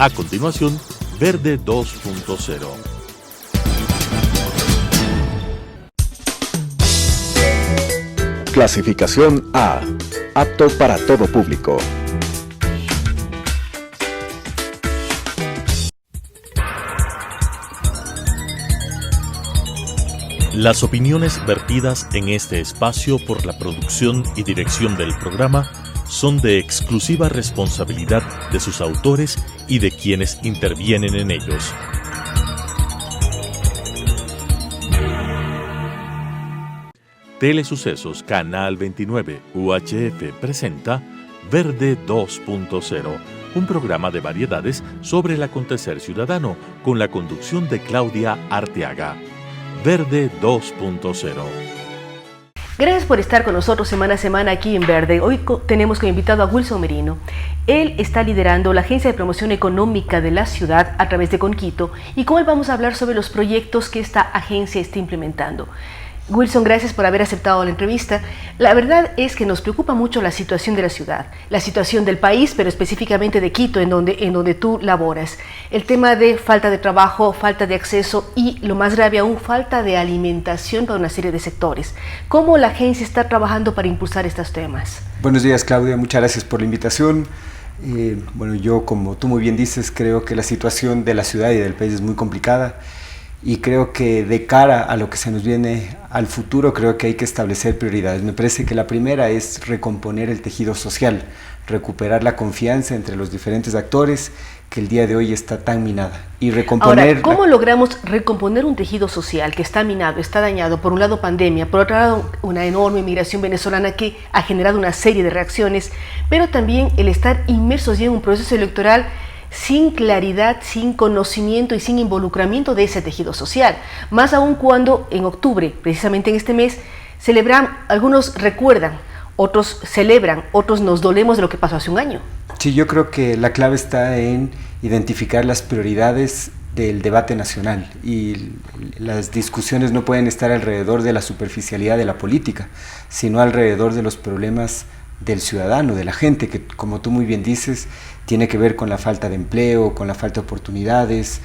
A continuación, Verde 2.0. Clasificación A. Apto para todo público. Las opiniones vertidas en este espacio por la producción y dirección del programa son de exclusiva responsabilidad de sus autores y de quienes intervienen en ellos. Telesucesos Canal 29 UHF presenta Verde 2.0, un programa de variedades sobre el acontecer ciudadano con la conducción de Claudia Arteaga. Verde 2.0. Gracias por estar con nosotros semana a semana aquí en Verde. Hoy tenemos como invitado a Wilson Merino. Él está liderando la Agencia de Promoción Económica de la ciudad a través de Conquito y con él vamos a hablar sobre los proyectos que esta agencia está implementando. Wilson, gracias por haber aceptado la entrevista. La verdad es que nos preocupa mucho la situación de la ciudad, la situación del país, pero específicamente de Quito, en donde tú laboras. El tema de falta de trabajo, falta de acceso y, lo más grave aún, falta de alimentación para una serie de sectores. ¿Cómo la agencia está trabajando para impulsar estos temas? Buenos días, Claudia. Muchas gracias por la invitación. Yo, como tú muy bien dices, creo que la situación de la ciudad y del país es muy complicada. Y creo que de cara a lo que se nos viene al futuro, creo que hay que establecer prioridades. Me parece que la primera es recomponer el tejido social, recuperar la confianza entre los diferentes actores que el día de hoy está tan minada. Y recomponer. Ahora, ¿cómo logramos recomponer un tejido social que está minado, está dañado? Por un lado pandemia, por otro lado una enorme migración venezolana que ha generado una serie de reacciones, pero también el estar inmersos ya en un proceso electoral sin claridad, sin conocimiento y sin involucramiento de ese tejido social. Más aún cuando en octubre, precisamente en este mes, celebran, algunos recuerdan, otros celebran, otros nos dolemos de lo que pasó hace un año. Sí, yo creo que la clave está en identificar las prioridades del debate nacional y las discusiones no pueden estar alrededor de la superficialidad de la política, sino alrededor de los problemas del ciudadano, de la gente, que como tú muy bien dices, tiene que ver con la falta de empleo, con la falta de oportunidades.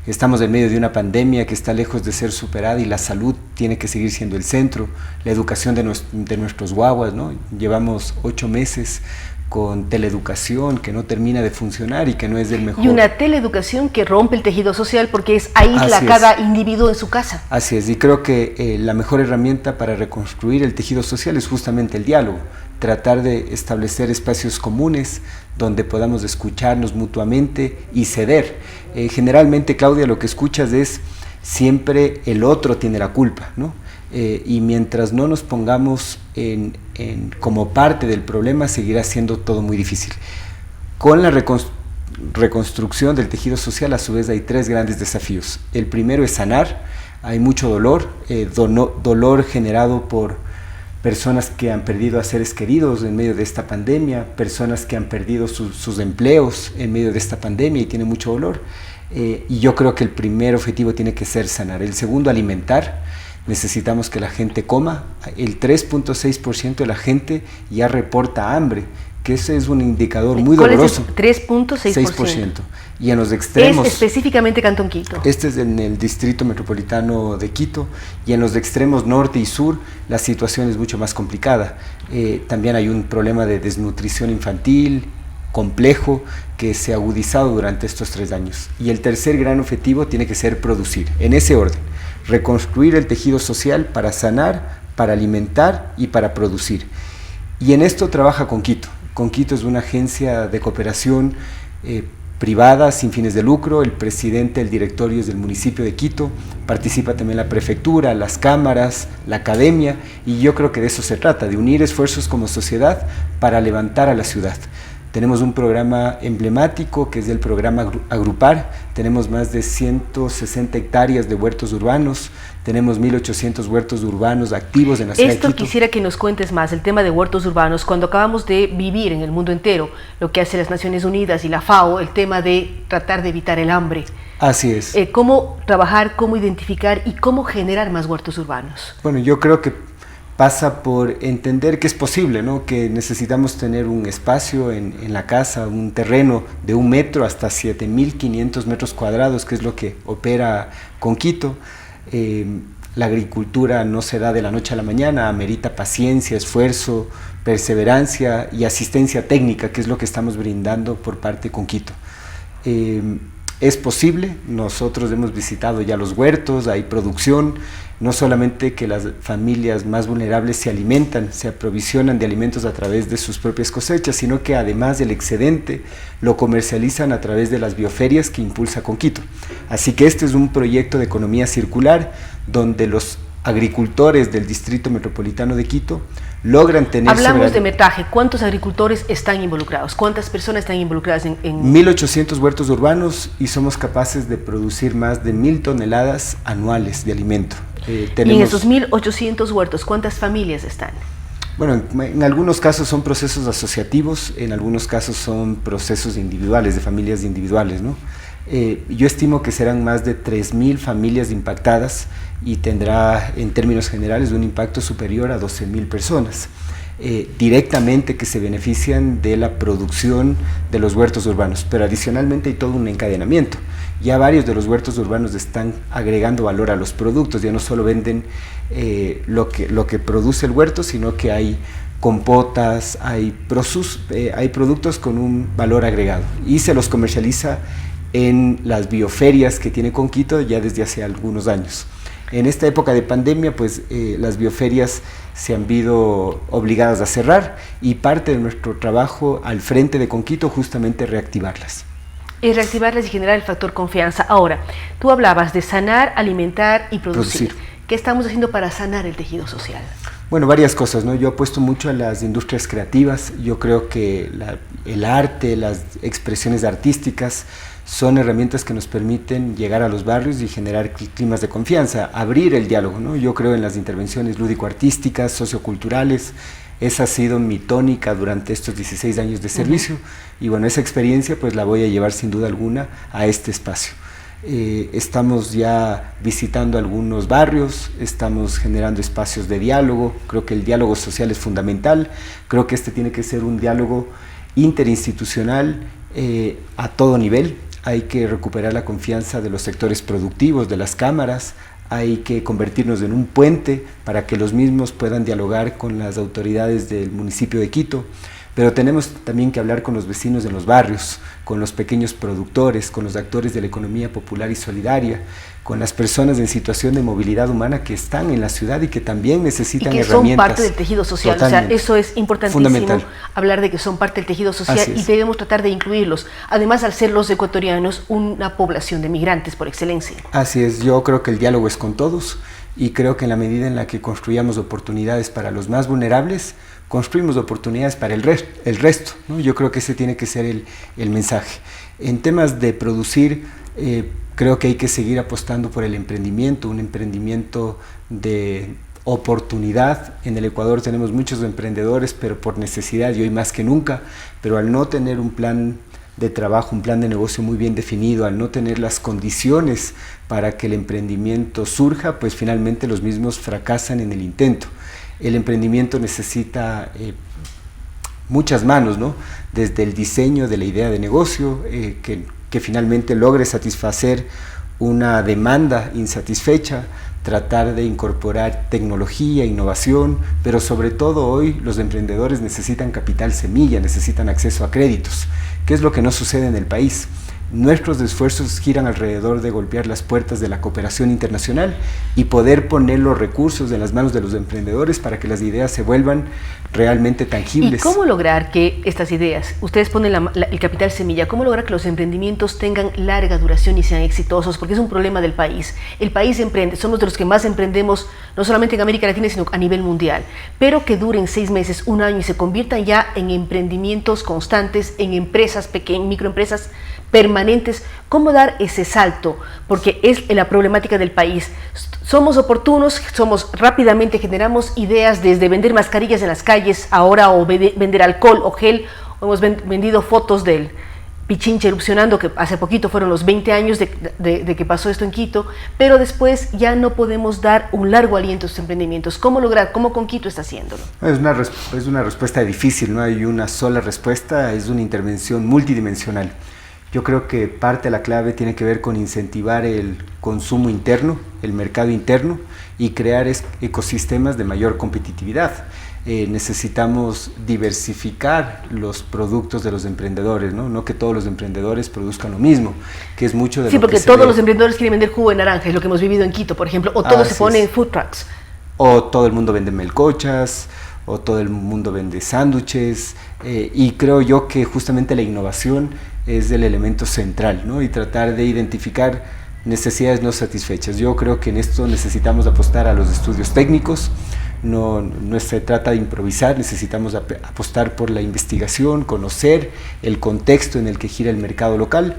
Estamos en medio de una pandemia que está lejos de ser superada y la salud tiene que seguir siendo el centro, la educación de nuestros guaguas, ¿no? Llevamos 8 meses con teleeducación que no termina de funcionar y que no es del mejor. Y una teleeducación que rompe el tejido social porque aísla a cada individuo en su casa. Así es, y creo que la mejor herramienta para reconstruir el tejido social es justamente el diálogo, tratar de establecer espacios comunes donde podamos escucharnos mutuamente y ceder. Generalmente, Claudia, lo que escuchas es siempre el otro tiene la culpa, ¿no? Y mientras no nos pongamos como parte del problema, seguirá siendo todo muy difícil. Con la reconstrucción del tejido social, a su vez, hay 3 grandes desafíos. El primero es sanar. Hay mucho dolor, dolor generado por personas que han perdido a seres queridos en medio de esta pandemia, personas que han perdido sus empleos en medio de esta pandemia y tienen mucho dolor. Y yo creo que el primer objetivo tiene que ser sanar. El segundo, alimentar. Necesitamos que la gente coma. El 3.6% de la gente ya reporta hambre, que ese es un indicador muy doloroso. ¿Cuál es el 3.6%? Y en los extremos... Es específicamente Cantón Quito. Este es en el Distrito Metropolitano de Quito, y en los extremos norte y sur la situación es mucho más complicada. También hay un problema de desnutrición infantil complejo que se ha agudizado durante estos 3 años. Y el tercer gran objetivo tiene que ser producir, en ese orden. Reconstruir el tejido social para sanar, para alimentar y para producir. Y en esto trabaja Conquito. Conquito es una agencia de cooperación privada, sin fines de lucro. El presidente, el directorio es del municipio de Quito. Participa también la prefectura, las cámaras, la academia. Y yo creo que de eso se trata, de unir esfuerzos como sociedad para levantar a la ciudad. Tenemos un programa emblemático que es el programa Agrupar. Tenemos más de 160 hectáreas de huertos urbanos. Tenemos 1.800 huertos urbanos activos en la ciudad de Quito. Quisiera que nos cuentes más el tema de huertos urbanos. Cuando acabamos de vivir en el mundo entero lo que hace las Naciones Unidas y la FAO, el tema de tratar de evitar el hambre. Así es. ¿Cómo trabajar, cómo identificar y cómo generar más huertos urbanos? Bueno, yo creo que pasa por entender que es posible, ¿no? Que necesitamos tener un espacio en la casa, un terreno de 1 metro hasta 7.500 metros cuadrados, que es lo que opera Conquito. La agricultura no se da de la noche a la mañana, amerita paciencia, esfuerzo, perseverancia y asistencia técnica, que es lo que estamos brindando por parte de Conquito. Es posible, nosotros hemos visitado ya los huertos, hay producción, no solamente que las familias más vulnerables se alimentan, se aprovisionan de alimentos a través de sus propias cosechas, sino que además del excedente lo comercializan a través de las bioferias que impulsa Conquito. Así que este es un proyecto de economía circular donde los agricultores del Distrito Metropolitano de Quito logran tener... Hablamos de metraje, ¿cuántos agricultores están involucrados? ¿Cuántas personas están involucradas en...? 1.800 huertos urbanos y somos capaces de producir más de 1.000 toneladas anuales de alimento. Y en esos 1.800 huertos, ¿cuántas familias están? Bueno, en algunos casos son procesos asociativos, en algunos casos son procesos individuales, de familias individuales, ¿no? Yo estimo que serán más de 3.000 familias impactadas y tendrá en términos generales un impacto superior a 12.000 personas directamente que se benefician de la producción de los huertos urbanos, pero adicionalmente hay todo un encadenamiento. Ya varios de los huertos urbanos están agregando valor a los productos, ya no solo venden lo que produce el huerto, sino que hay compotas, hay productos con un valor agregado y se los comercializa en las bioferias que tiene Conquito ya desde hace algunos años. En esta época de pandemia, pues las bioferias se han visto obligadas a cerrar y parte de nuestro trabajo al frente de Conquito justamente reactivarlas. Y reactivarlas y generar el factor confianza. Ahora, tú hablabas de sanar, alimentar y producir. ¿Qué estamos haciendo para sanar el tejido social? Bueno, varias cosas, ¿no? Yo apuesto mucho a las industrias creativas. Yo creo que el arte, las expresiones artísticas son herramientas que nos permiten llegar a los barrios y generar climas de confianza, abrir el diálogo, ¿no? Yo creo en las intervenciones lúdico-artísticas, socioculturales. Esa ha sido mi tónica durante estos 16 años de servicio y bueno, esa experiencia pues la voy a llevar sin duda alguna a este espacio. Estamos ya visitando algunos barrios, estamos generando espacios de diálogo, creo que el diálogo social es fundamental, creo que este tiene que ser un diálogo interinstitucional a todo nivel. Hay que recuperar la confianza de los sectores productivos, de las cámaras, hay que convertirnos en un puente para que los mismos puedan dialogar con las autoridades del municipio de Quito, pero tenemos también que hablar con los vecinos de los barrios, con los pequeños productores, con los actores de la economía popular y solidaria, con las personas en situación de movilidad humana que están en la ciudad y que también necesitan herramientas. Y que son parte del tejido social, totalmente. O sea, eso es importantísimo, hablar de que son parte del tejido social y debemos tratar de incluirlos. Además, al ser los ecuatorianos una población de migrantes por excelencia. Así es, yo creo que el diálogo es con todos y creo que en la medida en la que construyamos oportunidades para los más vulnerables, construimos oportunidades para el resto, ¿no? Yo creo que ese tiene que ser el mensaje. En temas de producir, creo que hay que seguir apostando por el emprendimiento, un emprendimiento de oportunidad. En el Ecuador tenemos muchos emprendedores, pero por necesidad y hoy más que nunca, pero al no tener un plan de trabajo, un plan de negocio muy bien definido, al no tener las condiciones para que el emprendimiento surja, pues finalmente los mismos fracasan en el intento. El emprendimiento necesita muchas manos, ¿no? Desde el diseño de la idea de negocio, que finalmente logre satisfacer una demanda insatisfecha, tratar de incorporar tecnología, innovación, pero sobre todo hoy los emprendedores necesitan capital semilla, necesitan acceso a créditos, que es lo que no sucede en el país. Nuestros esfuerzos giran alrededor de golpear las puertas de la cooperación internacional y poder poner los recursos en las manos de los emprendedores para que las ideas se vuelvan realmente tangibles. ¿Y cómo lograr que estas ideas, ustedes ponen el capital semilla, cómo lograr que los emprendimientos tengan larga duración y sean exitosos? Porque es un problema del país. El país emprende, somos de los que más emprendemos, no solamente en América Latina, sino a nivel mundial, pero que duren 6 meses, 1 año y se conviertan ya en emprendimientos constantes, en empresas pequeñas, microempresas permanentes. ¿Cómo dar ese salto? Porque es la problemática del país. Somos oportunos, rápidamente generamos ideas desde vender mascarillas en las calles ahora o vender alcohol o gel, o hemos vendido fotos Pichincha erupcionando, que hace poquito fueron los 20 años de que pasó esto en Quito, pero después ya no podemos dar un largo aliento a estos emprendimientos. ¿Cómo lograr? ¿Cómo con Quito está haciéndolo? Es una respuesta difícil, no hay una sola respuesta, es una intervención multidimensional. Yo creo que parte de la clave tiene que ver con incentivar el consumo interno, el mercado interno y crear ecosistemas de mayor competitividad. Necesitamos diversificar los productos de los emprendedores, ¿no? Que todos los emprendedores produzcan lo mismo, que es mucho de sí, lo porque que se todos ve. los emprendedores quieren vender jugo de naranja, es lo que hemos vivido en Quito, por ejemplo, o todo se pone en food trucks. O todo el mundo vende melcochas, o todo el mundo vende sándwiches, y creo yo que justamente la innovación es el elemento central, ¿no? Y tratar de identificar necesidades no satisfechas. Yo creo que en esto necesitamos apostar a los estudios técnicos. No se trata de improvisar, necesitamos apostar por la investigación, conocer el contexto en el que gira el mercado local,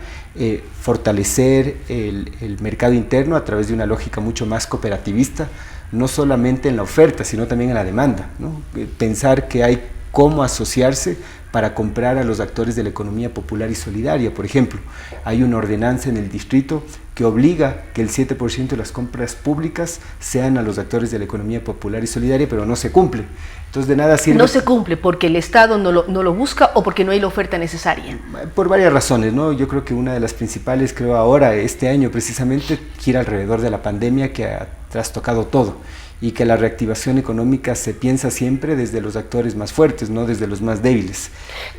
fortalecer el mercado interno a través de una lógica mucho más cooperativista, no solamente en la oferta, sino también en la demanda, ¿no? Pensar que hay cómo asociarse para comprar a los actores de la economía popular y solidaria. Por ejemplo, hay una ordenanza en el distrito que obliga que el 7% de las compras públicas sean a los actores de la economía popular y solidaria, pero no se cumple. Entonces de nada sirve... No se cumple porque el Estado no lo busca o porque no hay la oferta necesaria. Por varias razones, ¿no? Yo creo que una de las principales, creo ahora, este año precisamente, gira alrededor de la pandemia que ha trastocado todo, y que la reactivación económica se piensa siempre desde los actores más fuertes, no desde los más débiles.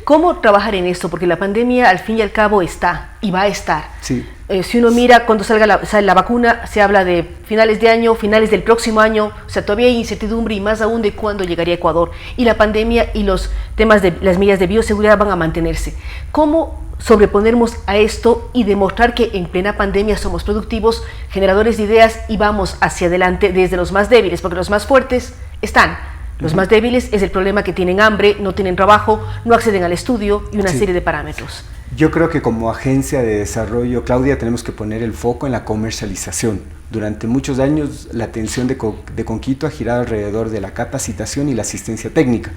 ¿Cómo trabajar en esto? Porque la pandemia al fin y al cabo está y va a estar. Sí. Si uno mira cuando sale la vacuna, se habla de finales de año, finales del próximo año, o sea, todavía hay incertidumbre y más aún de cuándo llegaría a Ecuador. Y la pandemia y los temas de las medidas de bioseguridad van a mantenerse. ¿Cómo sobreponernos a esto y demostrar que en plena pandemia somos productivos, generadores de ideas y vamos hacia adelante desde los más débiles? Porque los más fuertes están. Los más débiles es el problema que tienen hambre, no tienen trabajo, no acceden al estudio y una serie de parámetros. Yo creo que como agencia de desarrollo, Claudia, tenemos que poner el foco en la comercialización. Durante muchos años la atención de Conquito ha girado alrededor de la capacitación y la asistencia técnica,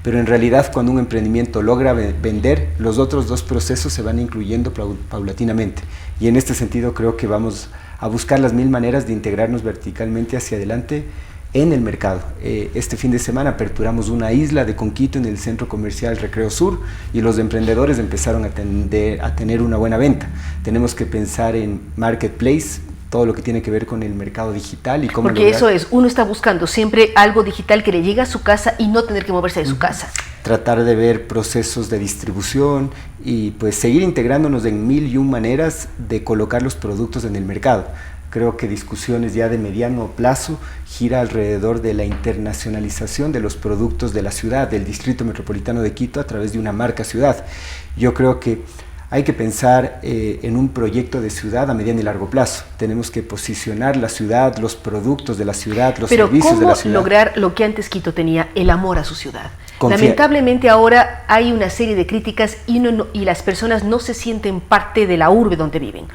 pero en realidad cuando un emprendimiento logra vender, los otros dos procesos se van incluyendo paulatinamente, y en este sentido creo que vamos a buscar las 1000 maneras de integrarnos verticalmente hacia adelante en el mercado. Este fin de semana aperturamos una isla de Conquito en el centro comercial Recreo Sur y los emprendedores empezaron a tener una buena venta. Tenemos que pensar en marketplace, todo lo que tiene que ver con el mercado digital y cómo porque eso es, uno está buscando siempre algo digital que le llegue a su casa y no tener que moverse de su casa. Tratar de ver procesos de distribución y pues seguir integrándonos en 1001 maneras de colocar los productos en el mercado. Creo que discusiones ya de mediano plazo gira alrededor de la internacionalización de los productos de la ciudad, del Distrito Metropolitano de Quito a través de una marca ciudad. Yo creo que hay que pensar en un proyecto de ciudad a mediano y largo plazo. Tenemos que posicionar la ciudad, los productos de la ciudad, los servicios de la ciudad. Pero ¿cómo lograr lo que antes Quito tenía, el amor a su ciudad? Lamentablemente ahora hay una serie de críticas y las personas no se sienten parte de la urbe donde viven.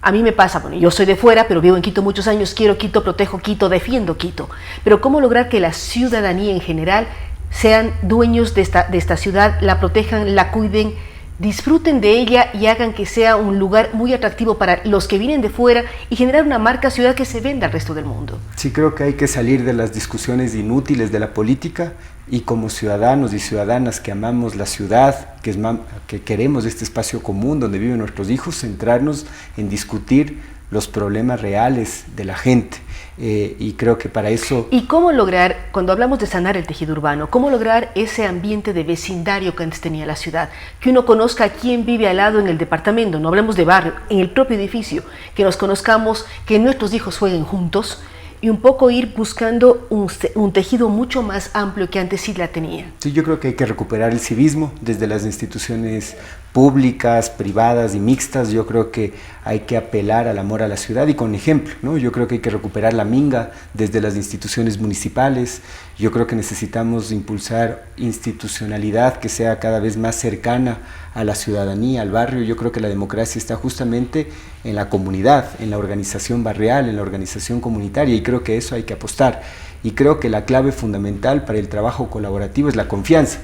A mí me pasa, bueno, yo soy de fuera, pero vivo en Quito muchos años, quiero Quito, protejo Quito, defiendo Quito. Pero ¿cómo lograr que la ciudadanía en general sean dueños de esta ciudad, la protejan, la cuiden, disfruten de ella y hagan que sea un lugar muy atractivo para los que vienen de fuera y generar una marca ciudad que se venda al resto del mundo? Sí, creo que hay que salir de las discusiones inútiles de la política y como ciudadanos y ciudadanas que amamos la ciudad, que queremos este espacio común donde viven nuestros hijos, centrarnos en discutir los problemas reales de la gente. Y creo que para eso... ¿Y cómo lograr, cuando hablamos de sanar el tejido urbano, cómo lograr ese ambiente de vecindario que antes tenía la ciudad? Que uno conozca a quién vive al lado en el departamento, no hablemos de barrio, en el propio edificio, que nos conozcamos, que nuestros hijos jueguen juntos y un poco ir buscando un tejido mucho más amplio que antes sí la tenía. Sí, yo creo que hay que recuperar el civismo desde las instituciones públicas, privadas y mixtas. Yo creo que hay que apelar al amor a la ciudad y con ejemplo, ¿no? Yo creo que hay que recuperar la minga desde las instituciones municipales. Yo creo que necesitamos impulsar institucionalidad que sea cada vez más cercana a la ciudadanía, al barrio. Yo creo que la democracia está justamente en la comunidad, en la organización barrial, en la organización comunitaria, y creo que eso hay que apostar. Y creo que la clave fundamental para el trabajo colaborativo es la confianza.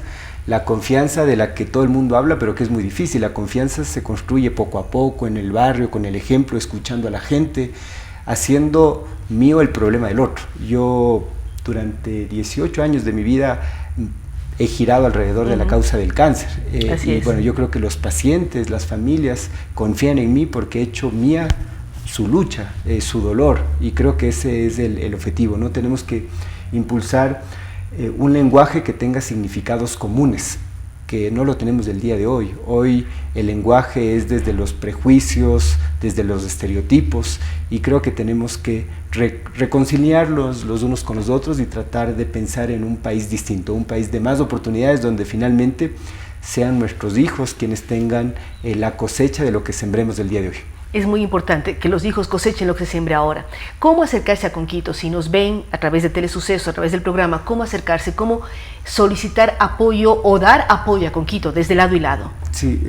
La confianza de la que todo el mundo habla, pero que es muy difícil. La confianza se construye poco a poco en el barrio, con el ejemplo, escuchando a la gente, haciendo mío el problema del otro. Yo durante 18 años de mi vida he girado alrededor de la causa del cáncer. Bueno, yo creo que los pacientes, las familias confían en mí porque he hecho mía su lucha, su dolor, y creo que ese es el objetivo, ¿no? Tenemos que impulsar un lenguaje que tenga significados comunes, que no lo tenemos del día de hoy. Hoy el lenguaje es desde los prejuicios, desde los estereotipos, y creo que tenemos que reconciliarlos los unos con los otros y tratar de pensar en un país distinto, un país de más oportunidades, donde finalmente sean nuestros hijos quienes tengan la cosecha de lo que sembremos el día de hoy. Es muy importante que los hijos cosechen lo que se siembra ahora. ¿Cómo acercarse a Conquito? Si nos ven a través de Telesuceso, a través del programa, ¿cómo acercarse? ¿Cómo solicitar apoyo o dar apoyo a Conquito desde lado y lado? Sí,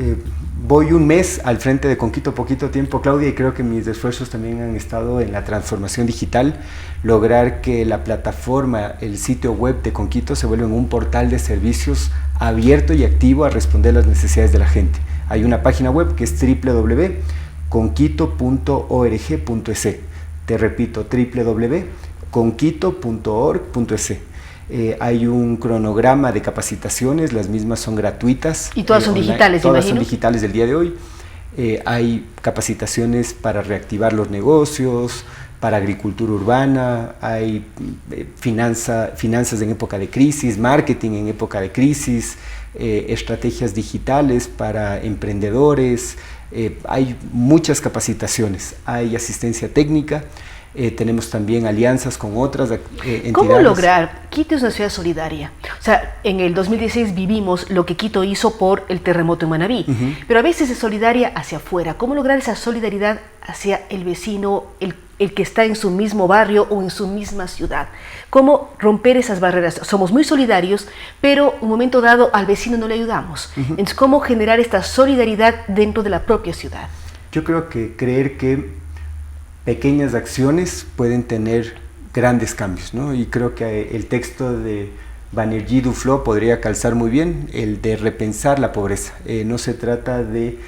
voy un mes al frente de Conquito, poquito tiempo, Claudia, y creo que mis esfuerzos también han estado en la transformación digital, lograr que la plataforma, el sitio web de Conquito se vuelva un portal de servicios abierto y activo a responder las necesidades de la gente. Hay una página web que es www.conquito.org.es. Te repito, www.conquito.org.es. Hay un cronograma de capacitaciones, las mismas son gratuitas. Y todas son online, digitales, todas imagino. son digitales del día de hoy. Hay capacitaciones para reactivar los negocios, para agricultura urbana, hay finanzas en época de crisis, marketing en época de crisis, estrategias digitales para emprendedores. Hay muchas capacitaciones, hay asistencia técnica. Tenemos también alianzas con otras entidades. ¿Cómo lograr? Quito es una ciudad solidaria. O sea, en el 2016 vivimos lo que Quito hizo por el terremoto en Manabí, pero a veces es solidaria hacia afuera. ¿Cómo lograr esa solidaridad hacia el vecino, el que está en su mismo barrio o en su misma ciudad? ¿Cómo romper esas barreras? Somos muy solidarios, pero un momento dado al vecino no le ayudamos. Entonces, ¿cómo generar esta solidaridad dentro de la propia ciudad? Yo creo que creer que pequeñas acciones pueden tener grandes cambios, ¿no? Y creo que el texto de Banerjee Duflo podría calzar muy bien, el de repensar la pobreza. No se trata de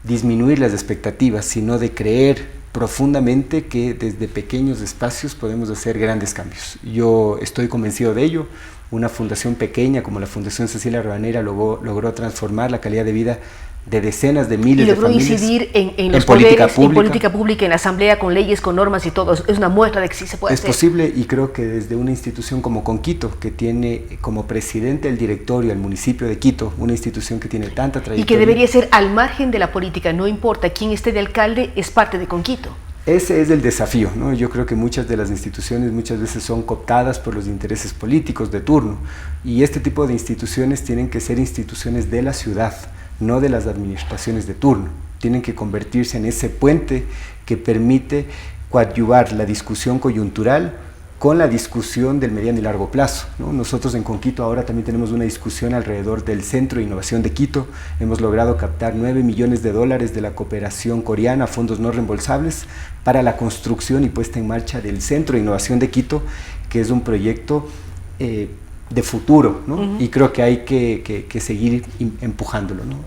disminuir las expectativas, sino de creer profundamente que desde pequeños espacios podemos hacer grandes cambios. Yo estoy convencido de ello. Una fundación pequeña como la Fundación Cecilia Rivadeneira logró transformar la calidad de vida de decenas de miles de familias. Y logró incidir en los poderes, en política pública, en la asamblea, con leyes, con normas y todo. Es una muestra de que sí se puede hacer. Es posible, y creo que desde una institución como Conquito, que tiene como presidente el directorio al municipio de Quito, una institución que tiene tanta trayectoria. Y que debería ser al margen de la política, no importa quién esté de alcalde, es parte de Conquito. Ese es el desafío, ¿no? Yo creo que muchas de las instituciones muchas veces son cooptadas por los intereses políticos de turno, y este tipo de instituciones tienen que ser instituciones de la ciudad, no de las administraciones de turno. Tienen que convertirse en ese puente que permite coadyuvar la discusión coyuntural con la discusión del mediano y largo plazo, ¿no? Nosotros en Conquito ahora también tenemos una discusión alrededor del Centro de Innovación de Quito. Hemos logrado captar $9 millones de la cooperación coreana, fondos no reembolsables, para la construcción y puesta en marcha del Centro de Innovación de Quito, que es un proyecto de futuro, ¿no? Y creo que hay que seguir empujándolo, ¿no?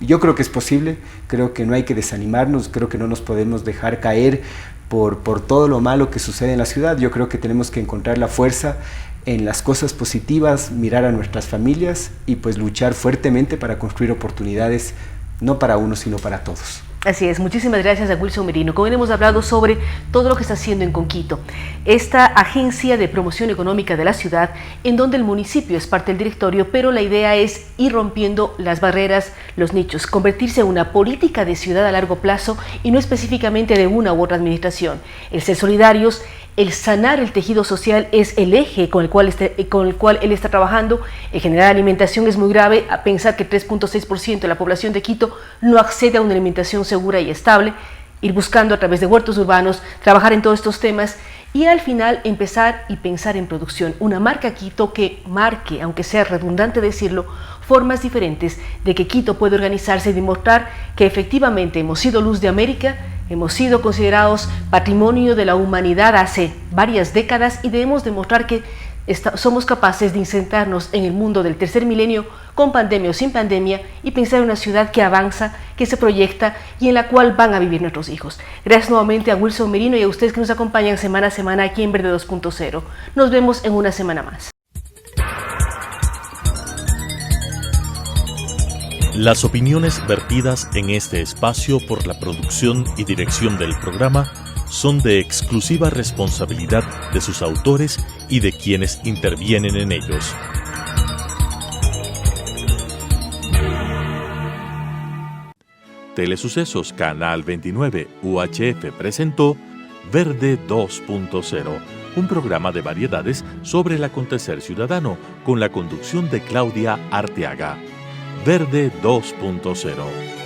Yo creo que es posible, creo que no hay que desanimarnos, creo que no nos podemos dejar caer por todo lo malo que sucede en la ciudad. Yo creo que tenemos que encontrar la fuerza en las cosas positivas, mirar a nuestras familias y pues luchar fuertemente para construir oportunidades, no para uno, sino para todos. Así es, muchísimas gracias a Wilson Merino. Como hemos hablado sobre todo lo que está haciendo en Conquito, esta agencia de promoción económica de la ciudad, en donde el municipio es parte del directorio, pero la idea es ir rompiendo las barreras, los nichos, convertirse en una política de ciudad a largo plazo y no específicamente de una u otra administración. El ser solidarios, el sanar el tejido social es el eje con el cual él está trabajando. El generar alimentación es muy grave, a pensar que 3.6% de la población de Quito no accede a una alimentación segura y estable. Ir buscando a través de huertos urbanos, trabajar en todos estos temas y al final empezar y pensar en producción. Una marca Quito que marque, aunque sea redundante decirlo, formas diferentes de que Quito puede organizarse y demostrar que efectivamente hemos sido luz de América, hemos sido considerados patrimonio de la humanidad hace varias décadas y debemos demostrar que somos capaces de insertarnos en el mundo del tercer milenio con pandemia o sin pandemia y pensar en una ciudad que avanza, que se proyecta y en la cual van a vivir nuestros hijos. Gracias nuevamente a Wilson Merino y a ustedes que nos acompañan semana a semana aquí en Verde 2.0. Nos vemos en una semana más. Las opiniones vertidas en este espacio por la producción y dirección del programa son de exclusiva responsabilidad de sus autores y de quienes intervienen en ellos. Telesucesos Canal 29 UHF presentó Verde 2.0, un programa de variedades sobre el acontecer ciudadano con la conducción de Claudia Arteaga. Verde 2.0.